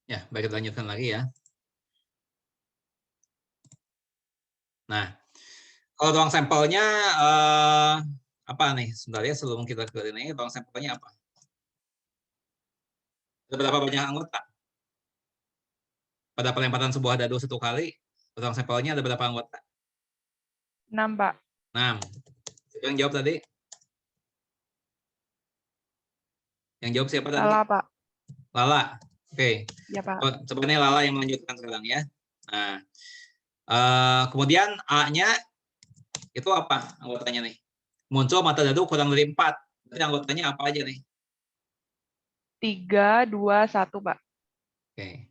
Ya, baik, kita lanjutkan lagi ya. Nah, kalau ruang sampelnya apa nih? Sebentar ya, sebelum kita ke ini, ruang sampelnya apa? Ada berapa banyak anggota? Pada pelemparan sebuah dadu 1 kali, ruang sampelnya ada berapa anggota? 6, Pak. 6. Siapa yang jawab tadi? Yang jawab siapa tadi? Lala, Pak. Lala. Oke. Ya, Pak. Coba nih Lala yang melanjutkan sekarang ya. Nah, kemudian A-nya itu apa anggotanya nih? Muncul mata dadu kurang dari 4. Berarti anggotanya apa aja nih? 3, 2, 1, Pak. Oke.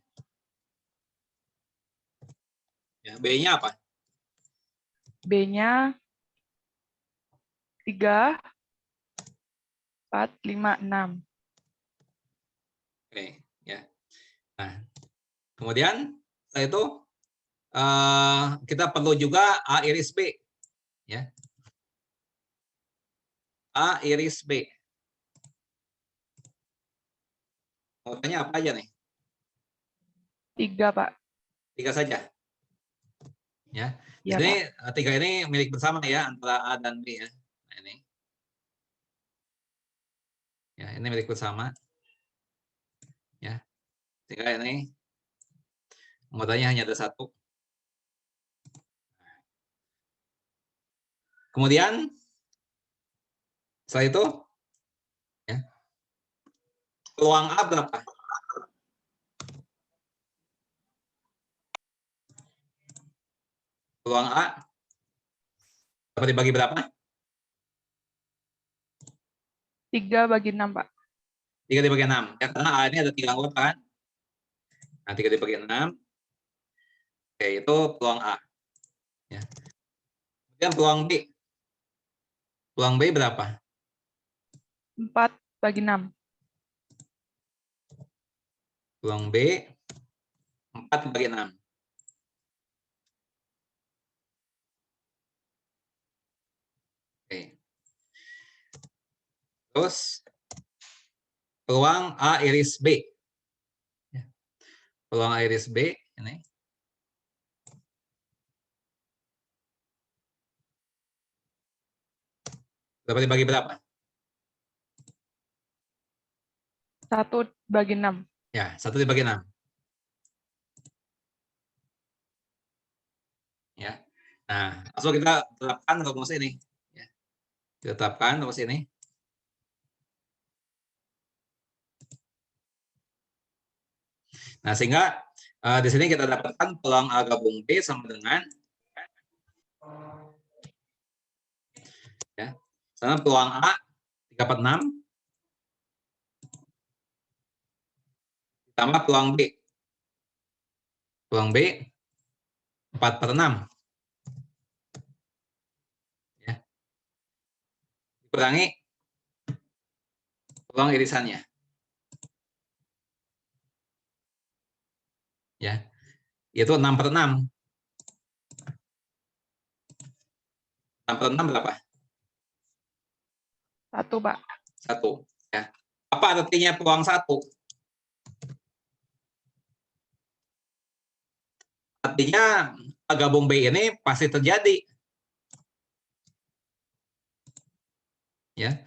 Ya, B-nya apa? B-nya 3, 4, 5, 6. Oke, ya. Nah, kemudian setelah itu kita perlu juga A iris B, ya. A iris B. Anggotanya apa aja nih? 3, Pak. 3 saja. Ya. Di Ya, sini Pak. 3 ini milik bersama ya antara A dan B ya. Nah, ini. Ya, ini milik bersama. Ya. 3 ini anggotanya hanya ada 1. Kemudian setelah itu ya, peluang A berapa? Peluang A dapat dibagi berapa? 3 bagi 6, Pak. 3 dibagi 6. Ya, karena A ini ada 3 anggota kan? Nah, 3 dibagi 6. Oke, itu peluang A. Ya. Kemudian peluang B. Peluang B berapa? 4 bagi 6. Peluang B 4 bagi 6. Oke. Terus peluang A iris B. Peluang A iris B ini dapat dibagi berapa? 1 bagi 6. Ya, 1 dibagi 6. Ya. Nah, langsung kita terapkan rumus ini. Ya. Kita terapkan rumus ini. Nah, sehingga di sini kita dapatkan peluang A gabung B sama dengan ya. Sama peluang A 3/6 ditambah peluang B. Peluang B 4/6. Ya. Dikurangi peluang irisannya. Ya. Itu 6/6. 6/6 berapa? 1, Pak. 1. Ya. Apa artinya peluang 1? Artinya A gabung B ini pasti terjadi. Ya.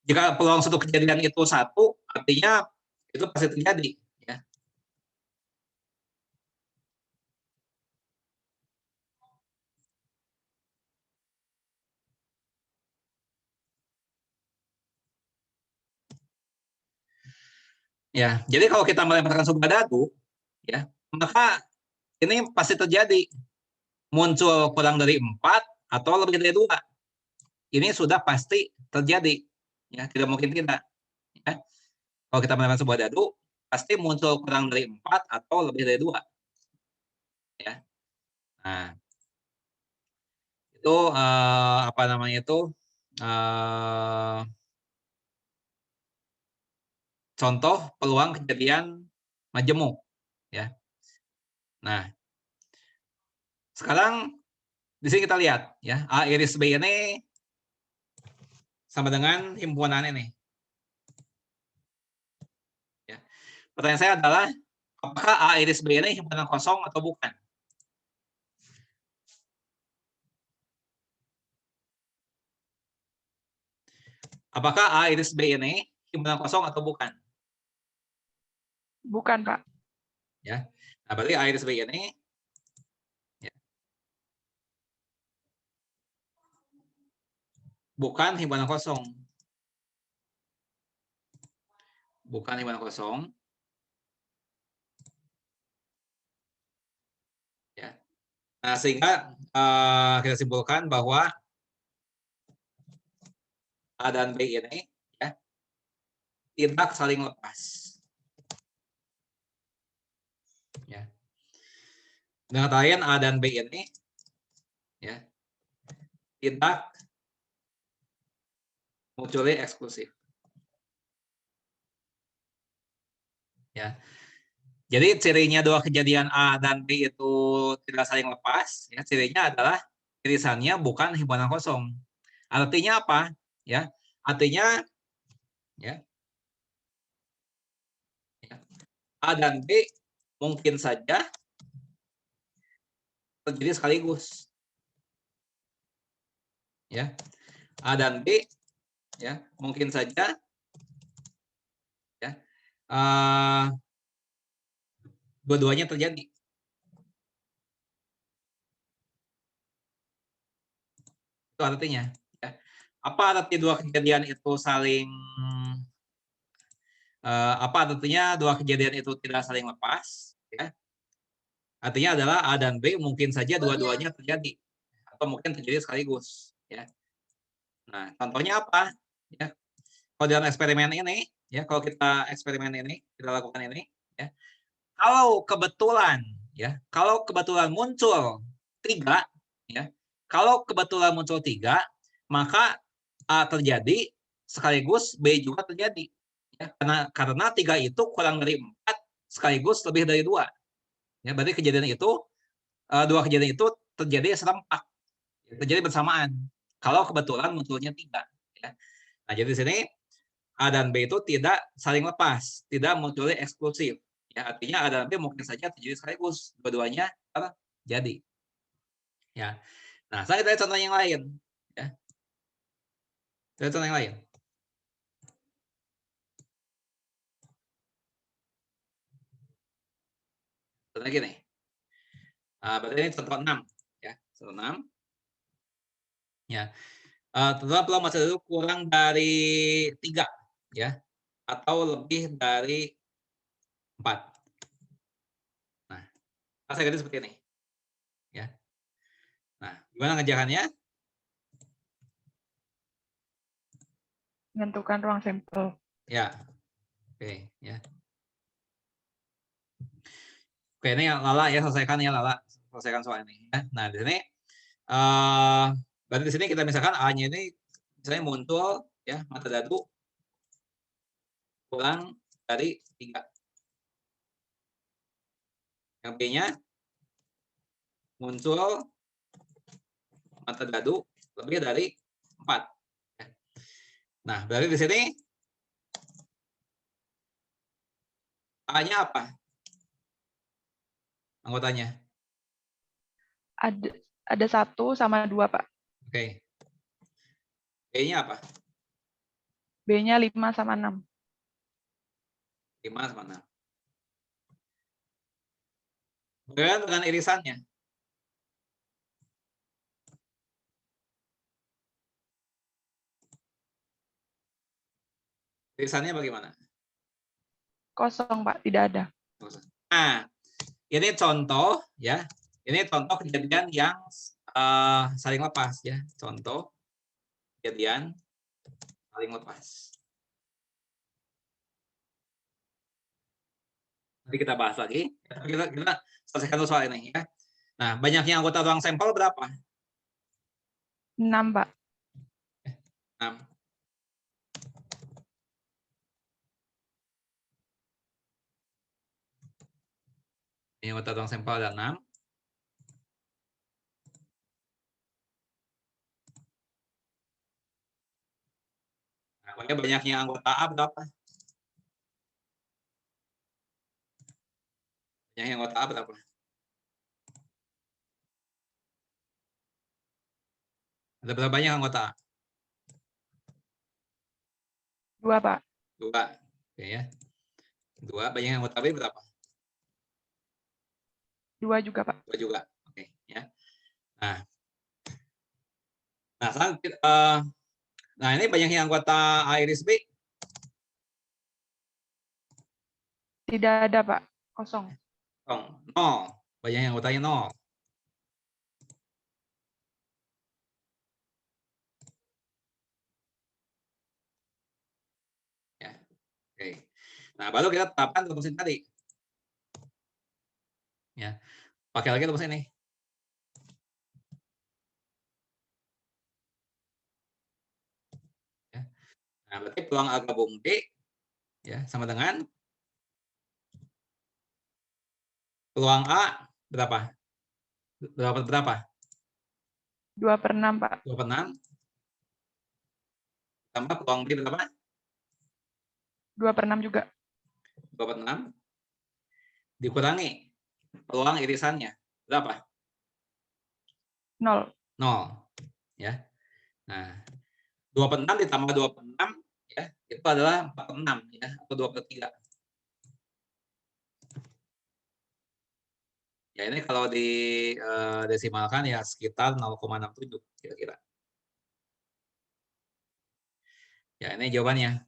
Jika peluang satu kejadian itu 1, artinya itu pasti terjadi. Ya. Ya, jadi kalau kita melemparkan sebuah dadu, ya, maka ini pasti terjadi. Muncul kurang dari 4 atau lebih dari 2. Ini sudah pasti terjadi. Ya, tidak mungkin tidak. Ya. Kalau kita melemparkan sebuah dadu, pasti muncul kurang dari 4 atau lebih dari 2. Ya. Nah, itu apa namanya itu? Contoh peluang kejadian majemuk. Ya. Nah, sekarang di sini kita lihat ya, A iris B ini sama dengan himpunan ini. Ya. Pertanyaan saya adalah Apakah A iris B ini himpunan kosong atau bukan? Apakah A iris B ini himpunan kosong atau bukan? Bukan, Pak. Ya. Nah, berarti A iris B ini ya, bukan himpunan kosong. Bukan himpunan kosong. Ya. Nah, sehingga kita simpulkan bahwa A dan B ini ya, tidak saling lepas. Ya. Dengan kata lain, A dan B ini ya, tidak mutually eksklusif. Ya. Jadi cirinya dua kejadian A dan B itu tidak saling lepas, ya, cirinya adalah irisannya bukan himpunan kosong. Artinya apa? Ya, artinya ya, A dan B mungkin saja terjadi sekaligus. Ya, A dan B ya mungkin saja ya dua-duanya terjadi. Itu artinya. Ya. Apa arti dua kejadian itu saling apa artinya dua kejadian itu tidak saling lepas? Ya. Artinya adalah A dan B mungkin saja dua-duanya terjadi atau mungkin terjadi sekaligus. Ya. Nah, contohnya apa? Ya. Kalau dalam eksperimen ini, ya kalau kita eksperimen ini kita lakukan ini, ya kalau kebetulan muncul 3, ya kalau kebetulan muncul 3, maka A terjadi sekaligus B juga terjadi. Ya, karena 3 itu kurang dari 4 sekaligus lebih dari 2. Ya, berarti kejadian itu dua kejadian itu terjadi serempak, terjadi bersamaan. Kalau kebetulan munculnya 3. Ya. Nah, jadi di sini A dan B itu tidak saling lepas, tidak mutually eksklusif. Ya, artinya A dan B mungkin saja terjadi sekaligus, dua-duanya terjadi. Ya. Nah, saya lihat contoh yang lain. Ya. Kita contoh yang lain. Contoh lagi nih. Berarti ini contoh 6. Ya, contoh 6. Ya. Tentukan peluang masa lalu kurang dari 3. Ya. Atau lebih dari 4. Nah, saya ganti seperti ini. Ya. Nah, gimana ngerjakannya? Menentukan ruang sampel. Ya. Oke, ya. Oke, ini Lala ya, selesaikan ya Lala. Selesaikan soal ini ya. Nah, di sini berarti di sini kita misalkan A-nya ini misalnya muncul ya mata dadu kurang dari 3. Yang B-nya muncul mata dadu lebih dari 4. Nah, berarti di sini A-nya apa? Anggotanya. Ada 1 sama 2, Pak. Oke. B-nya apa? B-nya 5 sama 6. 5 sama 6. Bagaimana dengan irisannya? Irisannya bagaimana? Kosong, Pak. Tidak ada. Nah, ini contoh ya. Ini contoh kejadian yang saling lepas ya. Contoh kejadian saling lepas. Nanti kita bahas lagi. Kita selesaikan dulu soal ini ya. Nah, banyaknya anggota ruang sampel berapa? 6, Pak. 6. Ini anggota ruang sampel ada 6. Nah, banyaknya anggota A berapa? Banyak anggota A berapa? Ada berapa banyak anggota A? 2, Pak. 2. Oke ya. 2. Banyak anggota B berapa? 2 juga, Pak. 2 juga. Oke ya. Nah, sekarang nah ini banyaknya anggota A iris B. Tidak ada, Pak. Kosong. 0. Banyaknya anggotanya 0. Ya. Oke. Nah, baru kita tetapkan rumus ini tadi. Ya. Pakai lagi rumus ini. Ya. Nah, berarti peluang A gabung B ya sama dengan peluang A berapa? Berapa? 2/6, Pak. 2/6 tambah peluang B berapa? 2/6 juga. 2/6 dikurangi peluang irisannya berapa? 0. 0. Ya. Nah, 2/6 ditambah 2/6 ya, itu adalah 4/6 ya, atau 2/3. Ya, ini kalau di desimalkan ya sekitar 0,67 kira-kira. Ya, ini jawabannya.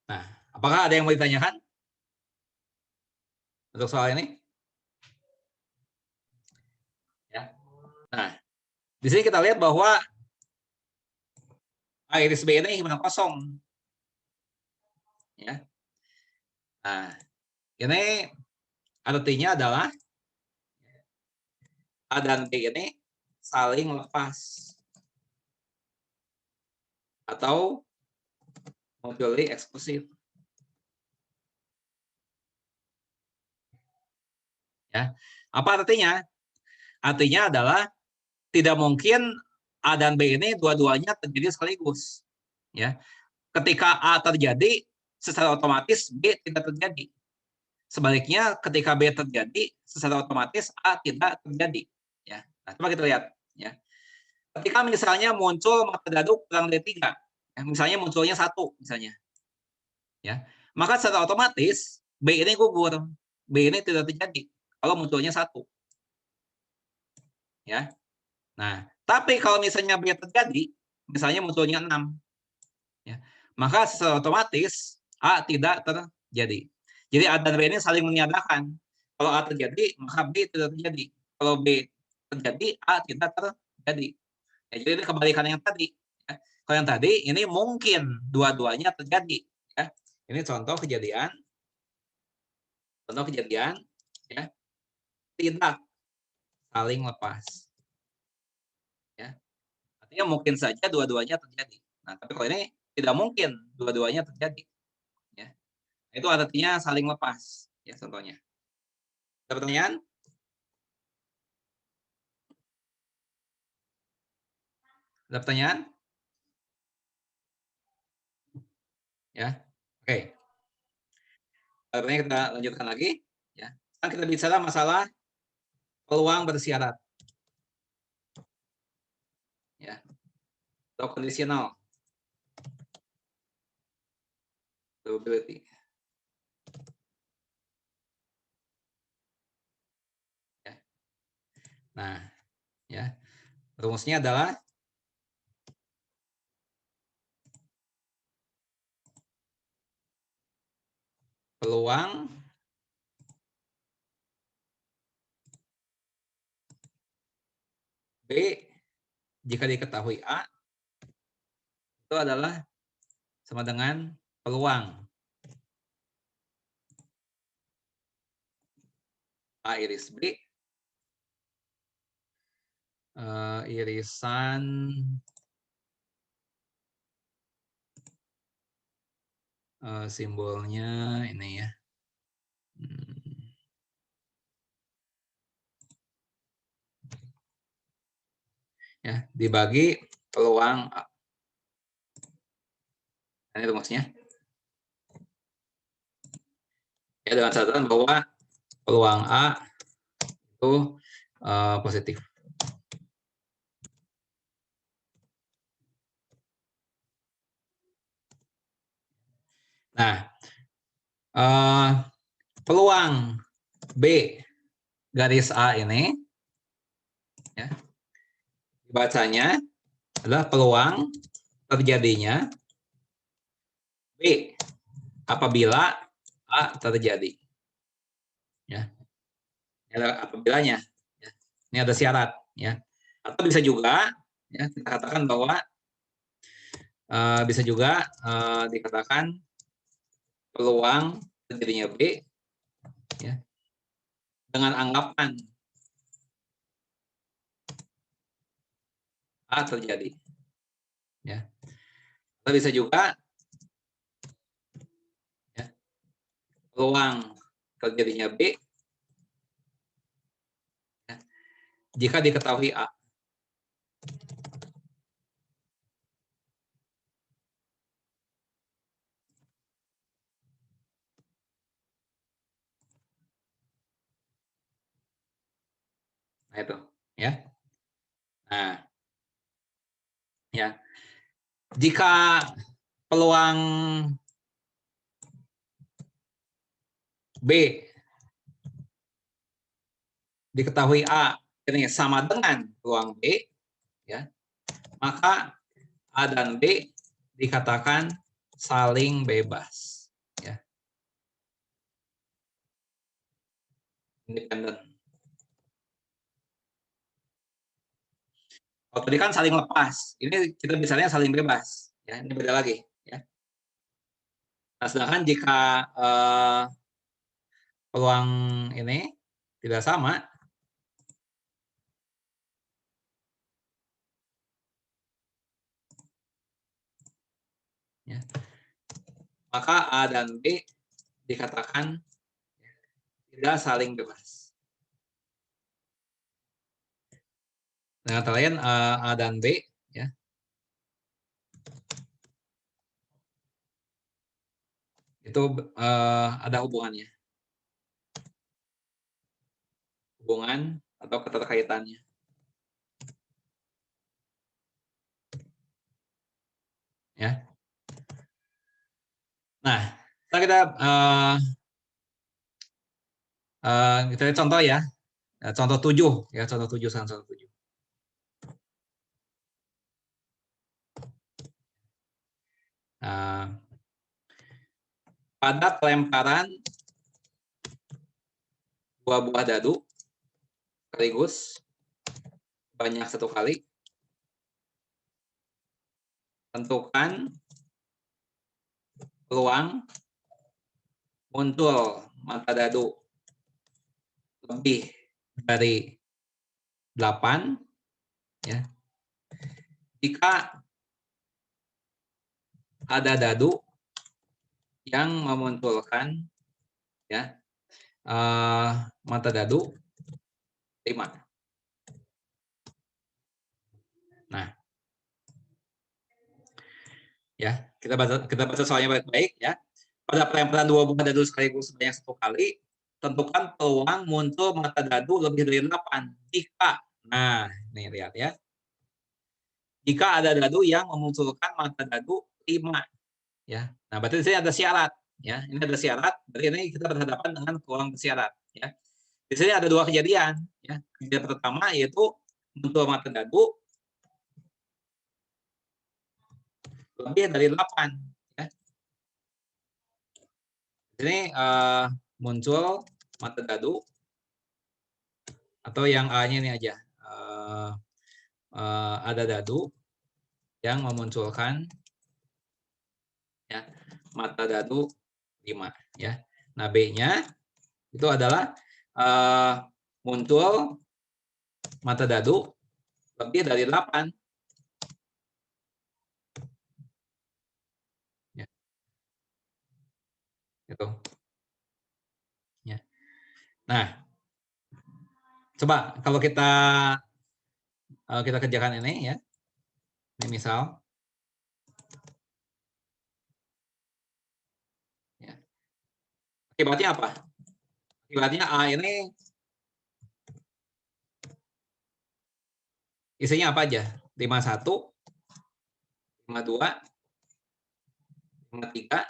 Nah, apakah ada yang mau ditanyakan untuk soal ini? Ya. Nah, di sini kita lihat bahwa A iris B ini himpunan kosong. Ya. Nah, ini artinya adalah A dan B ini saling lepas atau mutually eksklusif. Ya. Apa artinya? Artinya adalah tidak mungkin A dan B ini dua-duanya terjadi sekaligus. Ya. Ketika A terjadi, secara otomatis B tidak terjadi. Sebaliknya, ketika B terjadi, secara otomatis A tidak terjadi. Ya. Nah, coba kita lihat. Ya. Ketika misalnya muncul mata daduk kurang dari 3, ya, misalnya munculnya 1, misalnya. Ya. Maka secara otomatis B ini gugur. B ini tidak terjadi kalau munculnya 1. Ya. Nah, tapi kalau misalnya B terjadi, misalnya munculnya 6, ya, maka secara otomatis A tidak terjadi. Jadi A dan B ini saling meniadakan. Kalau A terjadi, maka B tidak terjadi. Kalau B terjadi, A tidak terjadi. Ya, jadi ini kebalikan yang tadi. Ya. Kalau yang tadi, ini mungkin dua-duanya terjadi. Ya. Ini contoh kejadian ya, tidak saling lepas. Ya. Artinya mungkin saja dua-duanya terjadi. Nah, tapi kalau ini tidak mungkin dua-duanya terjadi. Ya. Itu artinya saling lepas. Ya, contohnya. Ada pertanyaan? Ada pertanyaan? Ya. Oke. Pertanyaan kita lanjutkan lagi. Ya. Sekarang kita bicara masalah peluang bersyarat. Ya. Atau conditional probability. Ya. Nah, ya. Rumusnya adalah peluang B jika diketahui A itu adalah sama dengan peluang A iris B irisan simbolnya ini ya. Ya, dibagi peluang A. Ini rumusnya. Ya, dengan catatan bahwa peluang A itu positif. Nah, peluang B garis A ini, ya, dibacanya adalah peluang terjadinya B apabila A terjadi. Ya, ini adalah apabilanya. Ya. Ini ada syarat. Ya. Atau bisa juga, ya, kita katakan bahwa bisa juga dikatakan peluang terjadinya B, ya, dengan anggapan A terjadi. Ya. Atau bisa juga, ya, peluang terjadinya B, ya, jika diketahui A. Nah itu, ya. Nah, ya. Jika peluang B diketahui A ini sama dengan peluang B, ya, maka A dan B dikatakan saling bebas, ya, independen. Kalau tadi kan saling lepas, ini kita misalnya saling bebas, ya, ini beda lagi, ya. Nah, sedangkan jika peluang ini tidak sama, ya, maka A dan B dikatakan tidak saling bebas. Dengan kata lain, A dan B, ya, itu ada hubungannya, hubungan atau keterkaitannya. Ya. Nah, kita kita lihat contoh ya. Contoh 7 ya, contoh 7 sama contoh 7. Nah, pada pelemparan dua buah dadu sekaligus banyak satu kali, tentukan peluang muncul mata dadu lebih dari 8, ya, jika ada dadu yang memunculkan, ya, mata dadu 5. Nah, ya, kita baca soalnya baik-baik, ya. Pada pelemparan dua buah dadu sekaligus sebanyak satu kali, tentukan peluang muncul mata dadu lebih dari 8 jika, nah ini lihat ya, jika ada dadu yang memunculkan mata dadu 5, ya. Nah, berarti di sini ada syarat, ya. Ini ada syarat, berarti ini kita berhadapan dengan peluang bersyarat, ya. Di sini ada dua kejadian, ya. Kejadian pertama yaitu muncul mata dadu lebih dari 8, ya. Di sini muncul mata dadu, atau yang A-nya ini aja, ada dadu yang memunculkan, ya, mata dadu 5, ya. Nah, B-nya itu adalah muncul mata dadu lebih dari 8. Ya. Itu. Ya. Nah, coba kalau kita kerjakan ini, ya. Ini misal, ya. Akibatnya apa? Akibatnya A ini isinya apa aja? 51, 52, 53,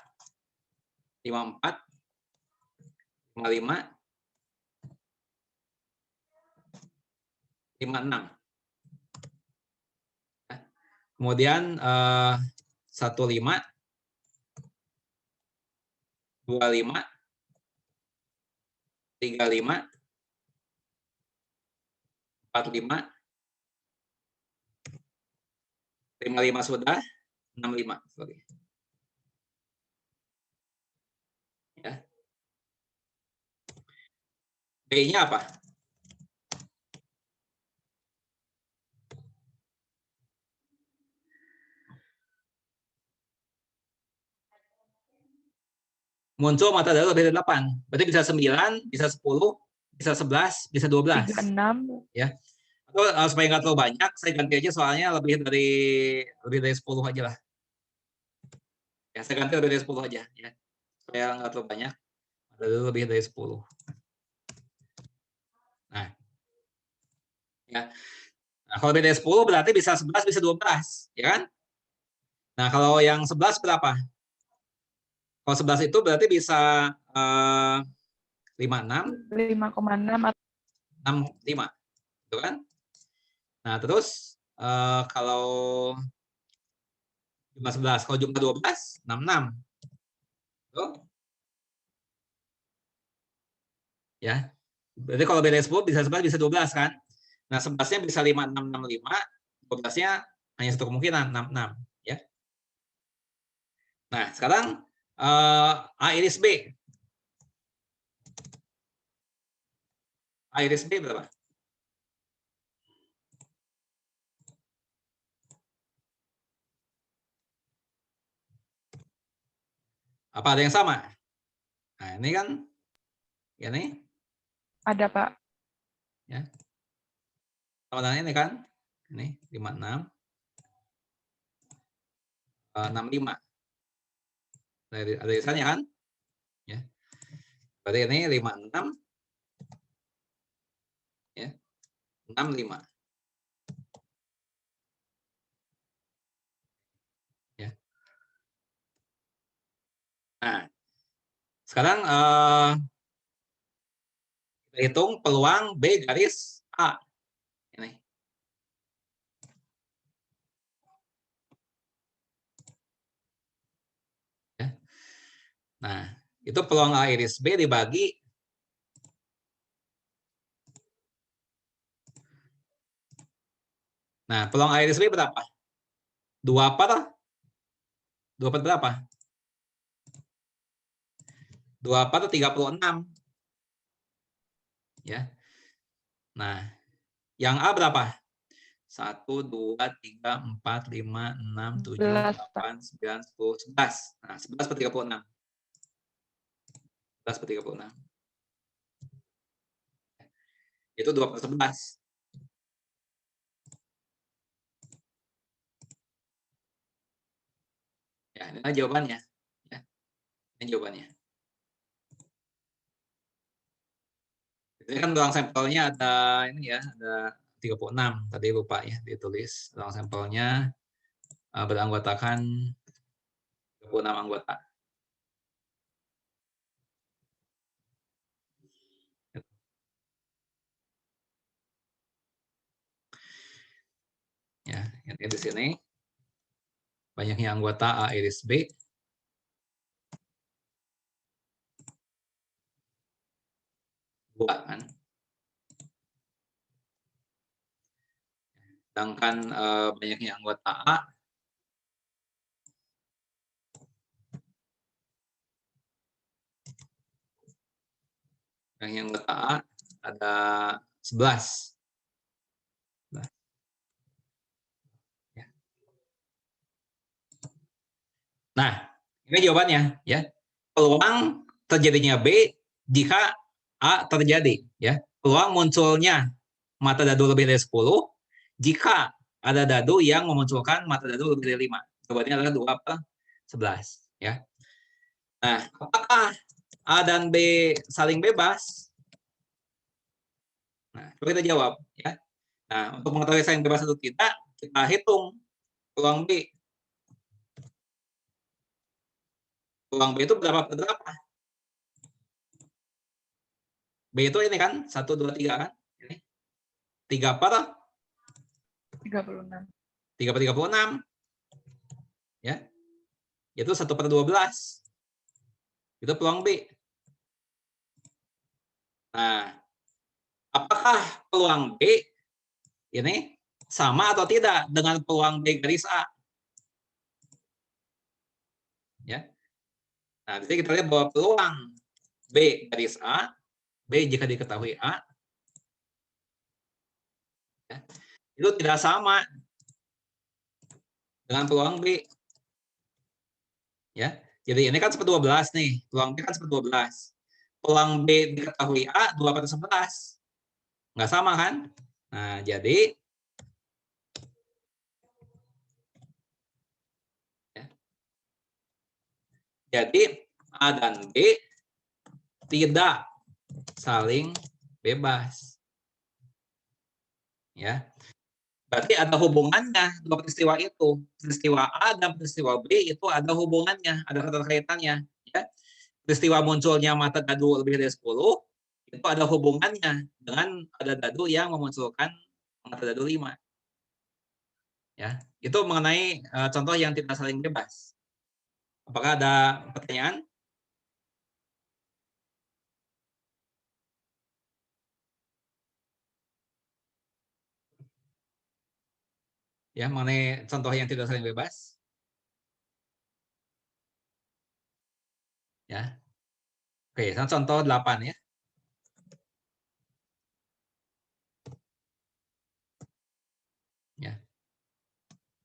54, 55, 56. Kemudian 15, 25, 35, 45, 55 sudah, 65. Sorry. Ya. B-nya apa? Muncul mata daru lebih dari 8. Berarti bisa 9, bisa 10, bisa 11, bisa 12. 36. Ya. Atau supaya nggak terlalu banyak, saya ganti aja soalnya lebih dari 10 aja lah. Ya, saya ganti lebih dari 10 aja ya. Supaya nggak terlalu banyak. Ada lebih dari 10. Nah. Ya. Nah, kalau lebih dari 10 berarti bisa 11, bisa 12, ya kan? Nah, kalau yang 11 berapa? Kalau 11 itu berarti bisa 56, 5,6 atau 65, gitu kan? Nah, terus kalau jumlah 11, kalau jumlah 12, 66. Tuh. Ya. Berarti kalau beda 10 bisa 11, bisa 12 kan? Nah, 11-nya bisa 5665, 12-nya hanya satu kemungkinan 66, ya. Nah, sekarang A iris B. A iris B berapa? Apa ada yang sama? Nah, ini kan ya nih. ada, Pak. Ya. Sama dengan ini kan? Ini 56 65. Ada tulisannya kan? Ya. Berarti ini 56 ya. 65. Ya. Nah, sekarang kita hitung peluang B garis A. Ini. Ya. Nah, itu peluang A iris B dibagi Nah, peluang A iris B berapa? 2 per 2 per berapa? 2 per 36. Ya. Nah, yang A berapa? 1, 2, 3, 4, 5, 6, 7, 11, Pak. 8, 9, 10, 11. Nah, 11 per 36. 11 per 36. Itu 2 per 11. Ya, ini jawabannya. Ya, ini jawabannya. Ini kan ruang sampelnya ada ini ya, ada 36. Tadi lupa ya ditulis. Ruang sampelnya beranggotakan 36 anggota. Ya, ini di sini banyaknya anggota A iris B. Dua kan. Sedangkan banyaknya anggota A yang anggota A ada 11. Nah, ini jawabannya ya. Peluang terjadinya B jika A terjadi ya. Peluang munculnya mata dadu lebih dari 10 jika ada dadu yang memunculkan mata dadu lebih dari 5. Jawabannya adalah 2 per 11 ya. Nah, apakah A dan B saling bebas. Nah, coba kita jawab ya. Nah, untuk mengetahui saling bebas atau tidak, kita hitung peluang B. Peluang B itu berapa per berapa? B itu ini kan, 1, 2, 3 kan? Ini. 3 per 36. 3 per 36. Ya. Itu 1 per 12. Itu peluang B. Nah, apakah peluang B ini sama atau tidak dengan peluang B garis A? Ya. Nah, jadi kita lihat bahwa peluang B garis A, B jika diketahui A, ya, itu tidak sama dengan peluang B. Ya. Jadi ini kan 12 nih, peluang B kan 12. Peluang B diketahui A 2 per 11. Nggak sama kan? Nah, jadi ya, jadi A dan B tidak saling bebas. Ya. Berarti ada hubungannya dua peristiwa itu. Peristiwa A dan peristiwa B itu ada hubungannya, ada keterkaitannya. Ya. Peristiwa munculnya mata dadu lebih dari 10, itu ada hubungannya dengan ada dadu yang memunculkan mata dadu 5. Ya. Itu mengenai contoh yang tidak saling bebas. Apakah ada pertanyaan? Ya, mengenai contoh yang tidak saling bebas? Ya. Oke, contoh 8 ya. Ya.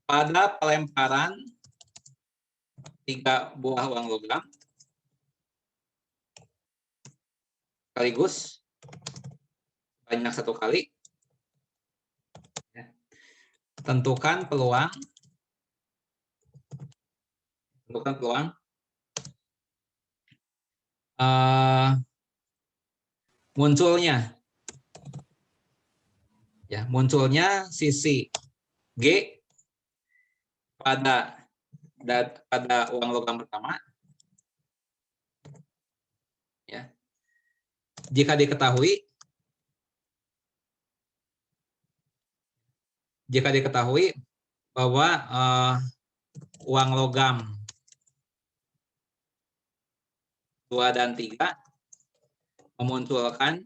Pada pelemparan 3 buah uang logam sekaligus banyak 1 kali. Ya. Tentukan peluang munculnya sisi G pada uang logam pertama, ya, jika diketahui bahwa uang logam 2 dan 3 memunculkan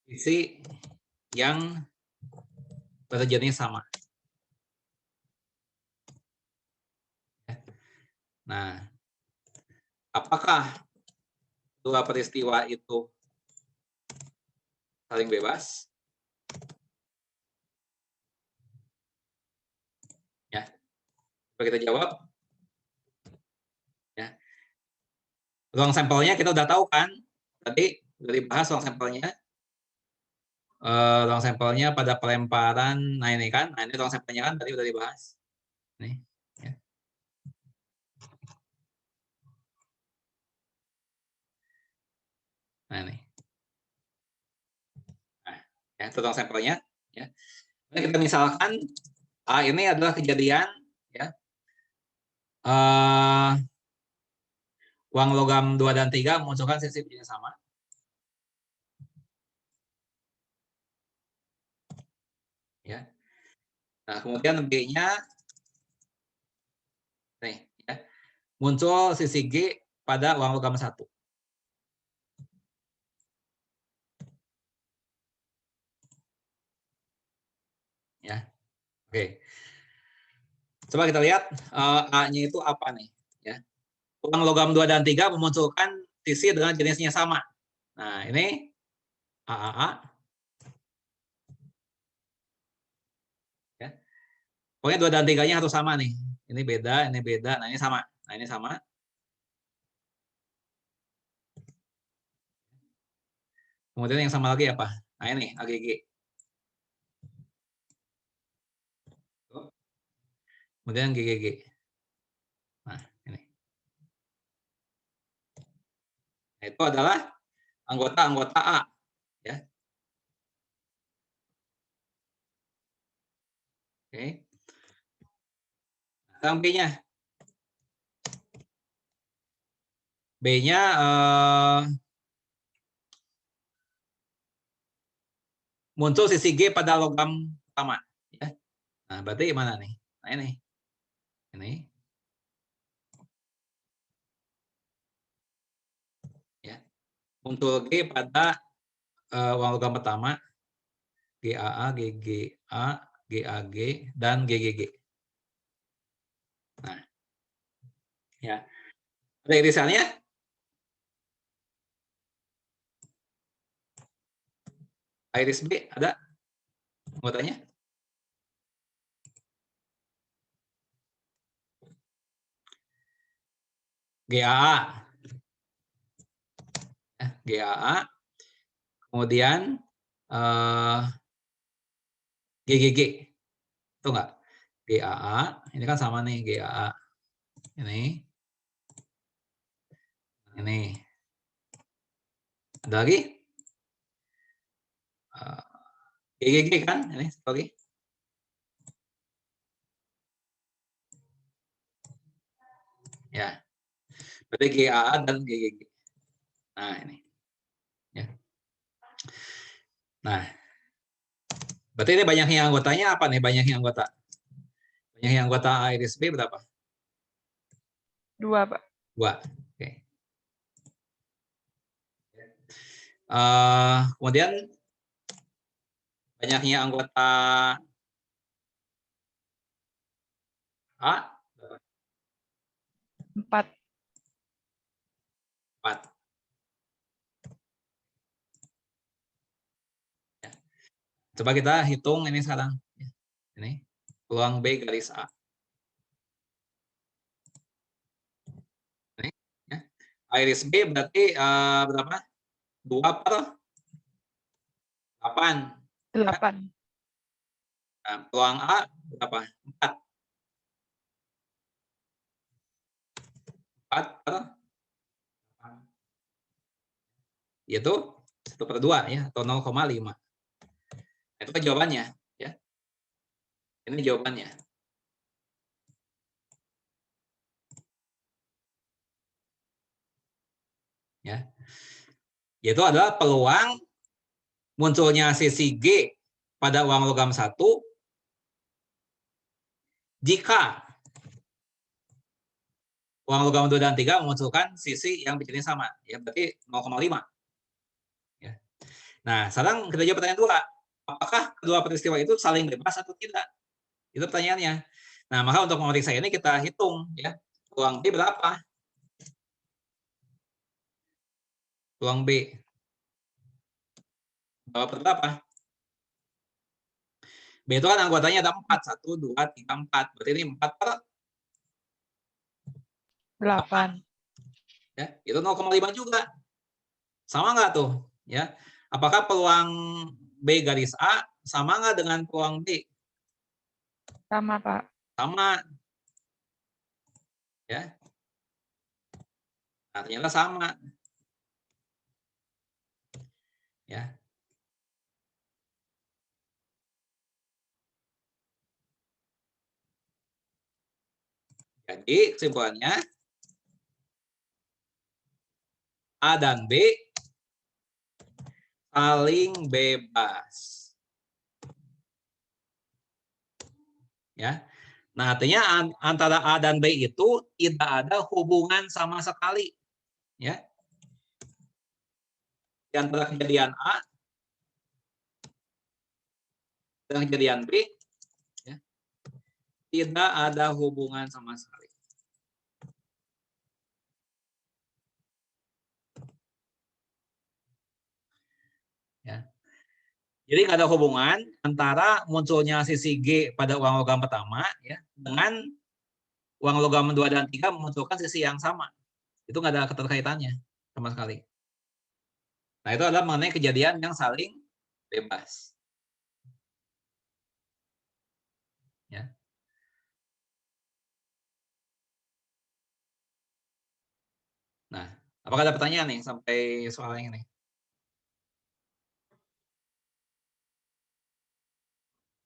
sisi yang berjenis sama. Nah, apakah dua peristiwa itu saling bebas? Ya, coba kita jawab. Ya, ruang sampelnya kita udah tahu kan? Tadi udah dibahas ruang sampelnya. Ruang sampelnya pada pelemparan, nah ini kan, nah ini ruang sampelnya kan tadi udah dibahas. Nih, ya. Nah ini, nah, ya itu ruang sampelnya. Ya. Nah, kita misalkan ini adalah kejadian, ya, uang logam 2 dan 3 memunculkan sisi yang sama. Ya. Nah, kemudian B-nya nih, ya, muncul sisi G pada uang logam 1. Ya. Oke. Coba kita lihat A-nya itu apa nih, ya. Uang logam 2 dan 3 memunculkan sisi dengan jenisnya sama. Nah, ini AAA. Ya. Pokoknya 2 dan 3-nya harus sama nih. Ini beda, nah ini sama. Nah, ini sama. Kemudian yang sama lagi apa? Nah, ini AGG. Kemudian GGG. Nah, ini. Nah, itu adalah anggota-anggota A. Ya. Oke. Sekarang B-nya. B-nya muncul sisi G pada logam pertama. Ya. Nah, berarti mana nih? Nah, ini. Ya. Muncul G pada uang logam pertama. GAA, GGA, GAG, dan GGG. Nah, ya. Ada irisannya? Iris B ada anggotanya? GAA. GAA. Kemudian GGG. Itu enggak? GAA. Ini kan sama nih GAA. Ini. Ada lagi? GGG kan? Ini satu lagi. Ya. Berarti GAA dan GGG. Nah, ini. Ya. Nah. Berarti ini banyaknya anggotanya apa nih? Banyaknya anggota. Banyaknya anggota Iris B berapa? 2, Pak. 2. Oke. Kemudian banyaknya anggota A 4. 4. Ya. Coba kita hitung ini sekarang. Ini peluang B garis A. Ini, ya. Iris B berarti berapa? 2/8. 8. Nah, peluang A berapa? 4. 4/8. Yaitu 1/2 ya, atau 0,5. Itu jawabannya. Ya. Ini jawabannya. Ya. Yaitu adalah peluang munculnya sisi G pada uang logam 1 jika uang logam 2 dan 3 memunculkan sisi yang bikinnya sama. Ya, berarti 0,5. Ya. Nah, sekarang kita jawab pertanyaan 2. Apakah kedua peristiwa itu saling bebas atau tidak? Itu pertanyaannya. Nah, maka untuk memeriksa ini kita hitung. Ya. Peluang B berapa? Peluang B. Berapa? B itu kan anggotanya ada 4. 1, 2, 3, 4. Berarti ini 4/8. 8. Ya, itu 0,5 juga. Sama nggak tuh? Ya. Apakah peluang B garis A sama nggak dengan peluang B? Sama, Pak. Sama. Ya. Nah, ternyata sama. Ya. Jadi kesimpulannya A dan B saling bebas. Ya. Nah, artinya antara A dan B itu tidak ada hubungan sama sekali. Ya. Di antara kejadian A dan kejadian B, ya, tidak ada hubungan sama sekali. Ya. Jadi nggak ada hubungan antara munculnya sisi G pada uang logam pertama ya dengan uang logam 2 dan 3 memunculkan sisi yang sama. Itu nggak ada keterkaitannya sama sekali. Nah, itu adalah mengenai kejadian yang saling bebas. Ya. Nah, Apakah ada pertanyaan nih sampai soal ini?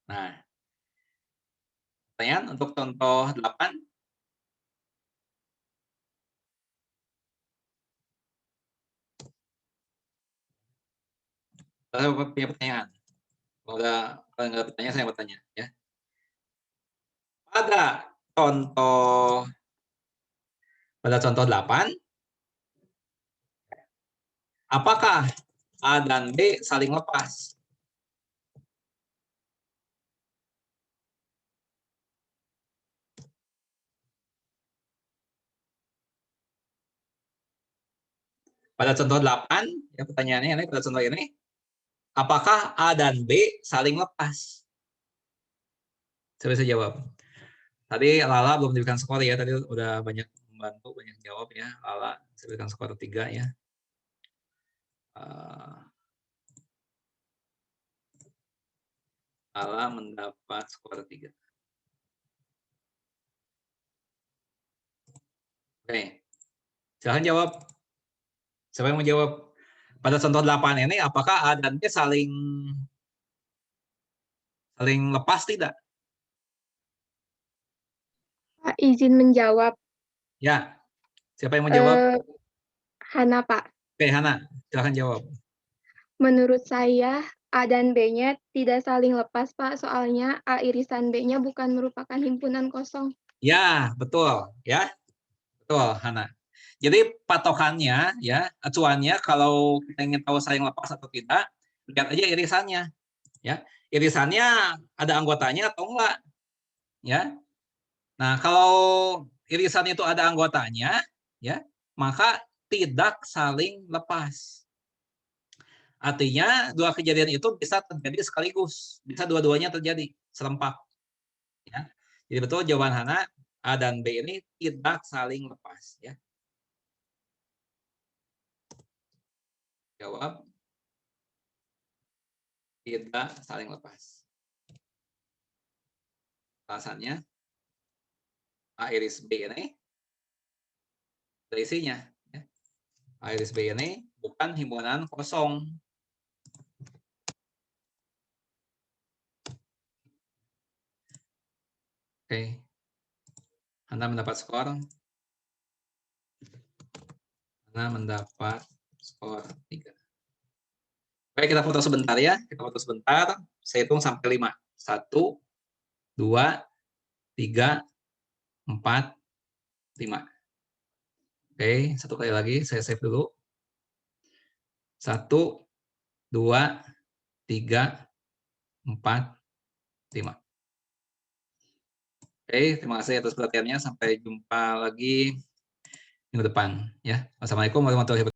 Nah, pertanyaan untuk contoh 8. Saya punya pertanyaan. Kalau nggak ada pertanyaan, saya bertanya. Ya. Contoh pada contoh 8, apakah A dan B saling lepas? Pada contoh 8, ya pertanyaannya ini pada contoh ini, apakah A dan B saling lepas? Saya bisa jawab. Tadi Lala belum diberikan skor ya, tadi udah banyak membantu, banyak jawab ya. Lala, saya berikan skor 3 ya. Lala mendapat skor 3. Oke, silahkan jawab. Siapa yang mau jawab? Pada contoh 8 ini, apakah A dan B saling lepas tidak? Pak, izin menjawab. Ya, siapa yang mau jawab? Hana, Pak. Oke, Hana, silahkan jawab. Menurut saya, A dan B-nya tidak saling lepas, Pak. Soalnya A irisan B-nya bukan merupakan himpunan kosong. Ya, betul. Ya, betul, Hana. Jadi patokannya, ya, acuannya kalau kita ingin tahu saling lepas atau tidak, lihat aja irisannya. Ya, irisannya ada anggotanya atau enggak? Ya. Nah, kalau irisan itu ada anggotanya, ya, maka tidak saling lepas. Artinya dua kejadian itu bisa terjadi sekaligus, bisa dua-duanya terjadi serempak. Ya. Jadi betul jawaban Hana, A dan B ini tidak saling lepas. Ya. Jawab tidak saling lepas. Alasannya A iris B ini ada isinya. Ya. A iris B ini bukan himpunan kosong. Oke. Anda mendapat skor. Anda mendapat skor 3. Baik, kita foto sebentar ya. Kita foto sebentar. Saya hitung sampai 5. 1, 2, 3, 4, 5. Oke, satu kali lagi. Saya save dulu. 1, 2, 3, 4, 5. Oke, terima kasih atas perhatiannya. Sampai jumpa lagi minggu depan. Ya. Wassalamualaikum warahmatullahi wabarakatuh.